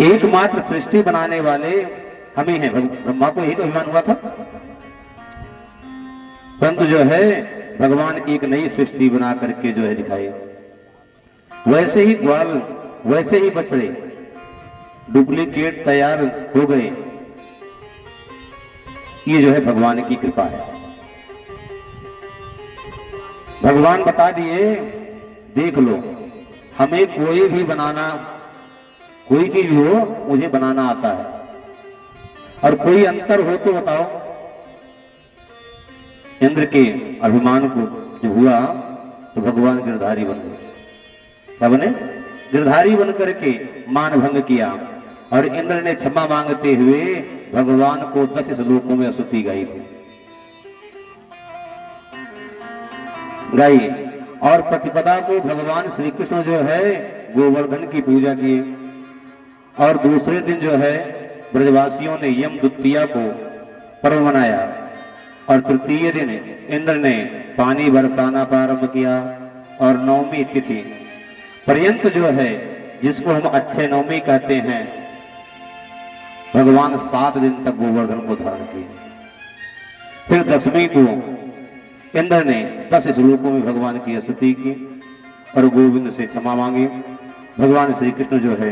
एकमात्र सृष्टि बनाने वाले हम ही हैं। ब्रह्मा को यही तो अभिमान हुआ था, परंतु जो है भगवान एक नई सृष्टि बना करके जो है दिखाई। वैसे ही ग्वाल, वैसे ही बछड़े डुप्लीकेट तैयार हो गए। ये जो है भगवान की कृपा है। भगवान बता दिए, देख लो, हमें कोई भी बनाना, कोई चीज हो मुझे बनाना आता है, और कोई अंतर हो तो बताओ। इंद्र के अभिमान को जो हुआ तो भगवान गिरधारी बन गए। क्या बने? गिरधारी बन करके मान भंग किया, और इंद्र ने क्षमा मांगते हुए भगवान को 10 श्लोकों में स्तुति गाई थी, गाई। और प्रतिपदा को भगवान श्री कृष्ण जो है गोवर्धन की पूजा किए, और दूसरे दिन जो है ब्रजवासियों ने यम द्वितीया को पर्व मनाया, और तृतीय दिन इंद्र ने पानी बरसाना प्रारंभ किया, और नवमी तिथि पर्यंत जो है, जिसको हम अक्षय नवमी कहते हैं, भगवान 7 दिन तक गोवर्धन को धारण किए। फिर 10वीं को इंद्र ने 10 श्लोकों में भगवान की स्तुति की और गोविंद से क्षमा मांगी। भगवान श्री कृष्ण जो है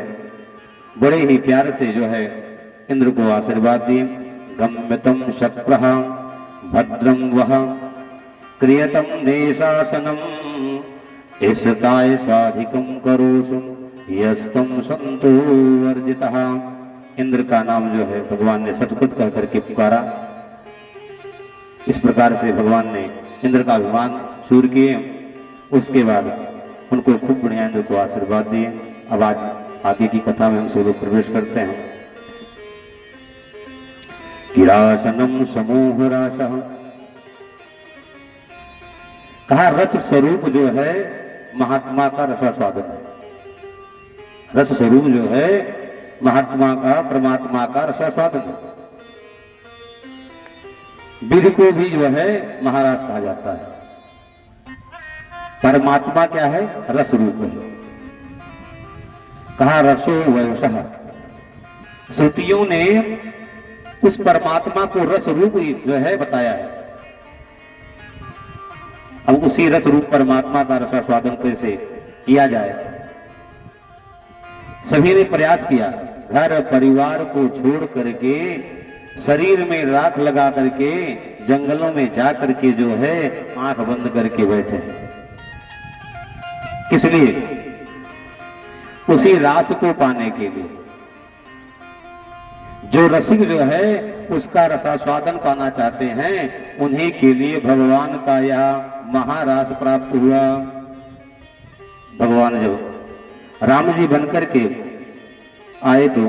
बड़े ही प्यार से जो है इंद्र को आशीर्वाद दिए। गम्यतम शक्रः भद्रं वह क्रियतम नेशासनम ईशताय साधिकम करोसु यस्तम संतो वर्जितः। इंद्र का नाम जो है भगवान ने सतकृत कह करके पुकारा। इस प्रकार से भगवान ने इंद्र का अभिमान दूर किए। उसके बाद उनको खूब बढ़िया इंद्र को आशीर्वाद दिए। अब आज आगे की कथा में हम सब लोग प्रवेश करते हैं। किरासनम समूह राशः, कहा रस स्वरूप जो है महात्मा का रसास्वादन है। रस स्वरूप जो है महात्मा का, परमात्मा का रसास्वादन है। विधि को भी जो है महाराज कहा जाता है। परमात्मा क्या है? रस रूप है। कहा रसो वयसः, श्रुतियों ने उस परमात्मा को रस रूप जो है बताया है। अब उसी रस रूप परमात्मा का रसास्वादन कैसे किया जाए? सभी ने प्रयास किया। घर परिवार को छोड़ करके, शरीर में राख लगा करके, जंगलों में जा करके जो है आंख बंद करके बैठे। किस लिए? उसी रास को पाने के लिए। जो रसिक जो है उसका रसास्वादन पाना चाहते हैं, उन्हीं के लिए भगवान का यह महारास प्राप्त हुआ। भगवान जब राम जी बनकर के आए तो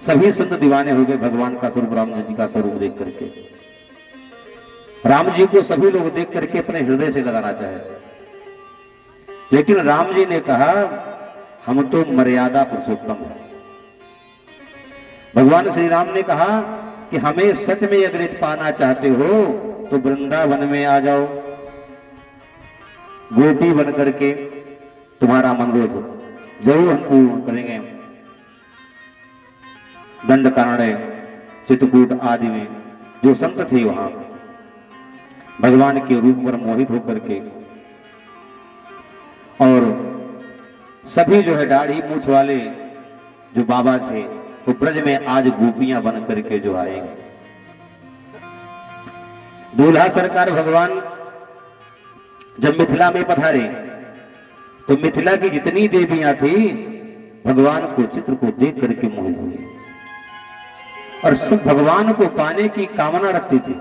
सभी संत दीवाने हो गए भगवान का स्वरूप, राम जी का स्वरूप देख करके। राम जी को सभी लोग देख करके अपने हृदय से लगाना चाहे, लेकिन राम जी ने कहा हम तो मर्यादा पुरुषोत्तम हैं। भगवान श्री राम ने कहा कि हमें सच में अगर पाना चाहते हो तो वृंदावन में आ जाओ, गोपी बन करके तुम्हारा मनोरथ जरूर हम पूर्ण करेंगे। दंडकारण्य, चित्रकूट आदि में जो संत थे वहां भगवान के रूप पर मोहित होकर के, और सभी जो है दाढ़ी मूछ वाले जो बाबा थे वो ब्रज में आज गोपियां बन करके जो आएंगे। दूल्हा सरकार भगवान जब मिथिला में पधारे तो मिथिला की जितनी देवियां थी भगवान को चित्र को देख करके मोहित हुई, और सब भगवान को पाने की कामना रखती थी।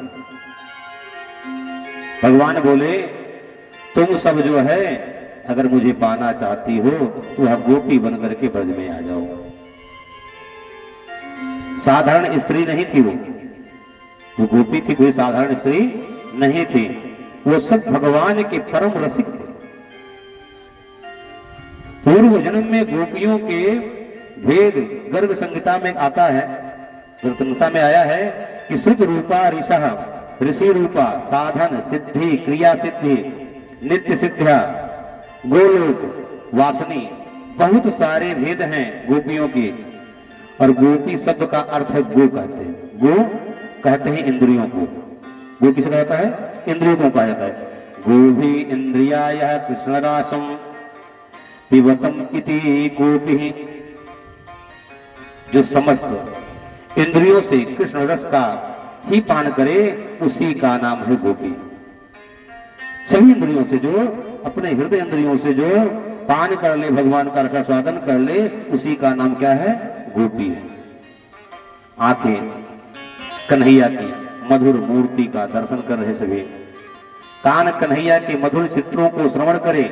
भगवान बोले तुम सब जो है अगर मुझे पाना चाहती हो तो वह गोपी बन करके ब्रज में आ जाओ। साधारण स्त्री नहीं थी वो गोपी थी, कोई साधारण स्त्री नहीं थी। वो सब भगवान के परम रसिक थे। पूर्व जन्म में गोपियों के भेद गर्ग संहिता में आता है, गर्ग संहिता में आया है कि शुद्ध रूपा ऋषः, ऋषि रूपा साधन सिद्धि क्रिया सिद्धि नित्य सिद्ध्या गोलोक वासनी, बहुत सारे भेद हैं गोपियों के। और गोपी शब्द का अर्थ है गो कहते हैं। गो कहते हैं इंद्रियों को। गो किसे कहता है? इंद्रियों को कहा जाता है। गोभी इंद्रियाय कृष्णरासम पिबतम इति गोपी। जो समस्त इंद्रियों से कृष्ण रस का ही पान करे उसी का नाम है गोपी। सभी इंद्रियों से जो, अपने हृदय इंद्रियों से जो पान कर ले, भगवान का रसास्वादन कर ले, उसी का नाम क्या है? गोपी है। आंखें कन्हैया की मधुर मूर्ति का दर्शन कर रहे सभी। कान कन्हैया के मधुर चित्रों को श्रवण करे,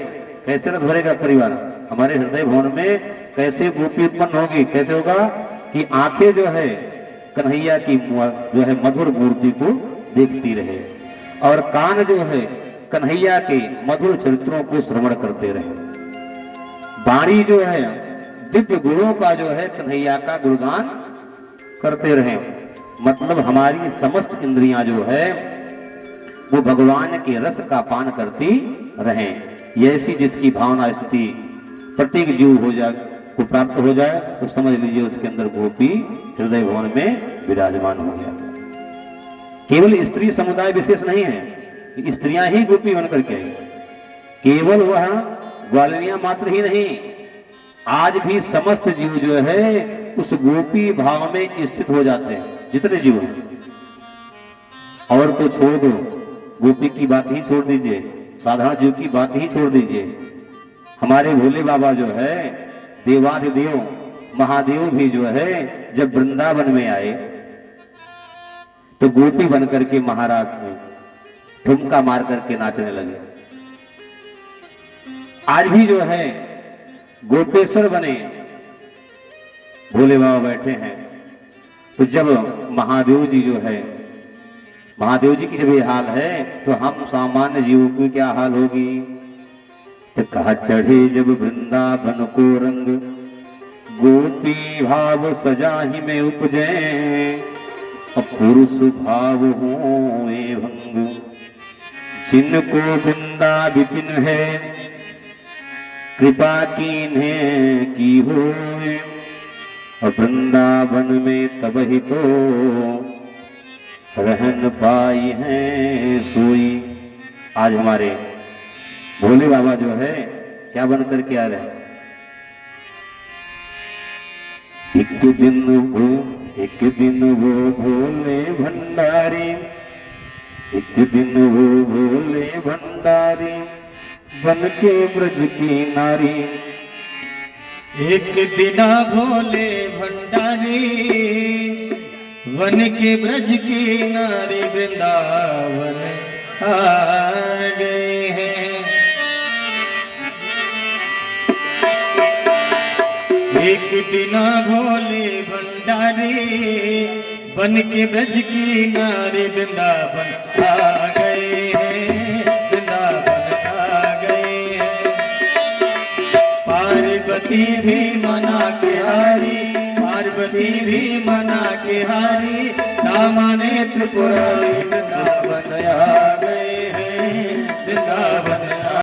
कैसे रस भरेगा परिवार? हमारे हृदय भवन में कैसे गोपी उत्पन्न होगी? कैसे होगा कि आंखें जो है कन्हैया की जो है मधुर मूर्ति को देखती रहे, और कान जो है कन्हैया के मधुर चरित्रों को श्रवण करते रहे। वाणी जो है दिव्य गुणों का जो है कन्हैया का गुणगान करते रहे। मतलब हमारी समस्त इंद्रियां जो है वो भगवान के रस का पान करती रहे। ऐसी जिसकी भावना स्थिति प्रत्येक जीव हो जाए, को प्राप्त हो जाए, तो समझ लीजिए उसके अंदर गोपी हृदय भवन में विराजमान हो गया। केवल स्त्री समुदाय विशेष नहीं है, स्त्रियां ही गोपी बनकर के आई। केवल वह ग्वालिनियां मात्र ही नहीं, आज भी समस्त जीव जो है उस गोपी भाव में स्थित हो जाते हैं, जितने जीव हैं। और तो छोड़ दो, गोपी की बात ही छोड़ दीजिए, साधारण जीव की बात ही छोड़ दीजिए। हमारे भोले बाबा जो है देवाधिदेव महादेव भी जो है जब वृंदावन में आए तो गोपी बनकर के महाराज में ठुमका मार करके नाचने लगे। आज भी जो है गोपेश्वर बने भोले बाबा बैठे हैं, तो जब महादेव जी जो है, महादेव जी की जब ये हाल है तो हम सामान्य जीवों की क्या हाल होगी? तो कहा चढ़े जब वृंदावन को रंग, गोपी भाव सजा ही में उपजे, अब पुरुष भाव हो भंग, जिनको वृंदा विपिन है कृपा कीन्हे की होए, और वृंदावन में तब ही तो रहन पाई है सोई। आज हमारे भोले बाबा जो है क्या बन करके आ रहे हैं? एक दिन वो भोले भंडारी, एक दिन वो भोले भंडारी बन के ब्रज की नारी। एक दिना भोले भंडारी वन के ब्रज की नारी वृंदावन आ गए हैं। एक दिना भोले भंडारी वन के ब्रज की नारी वृंदावन आ गए हैं, वृंदावन आ गए हैं। पार्वती भी मना के हारी, पार्वती भी मना के हारी, ना माने त्रिपुरारी वृंदावन आ गए हैं, वृंदावन।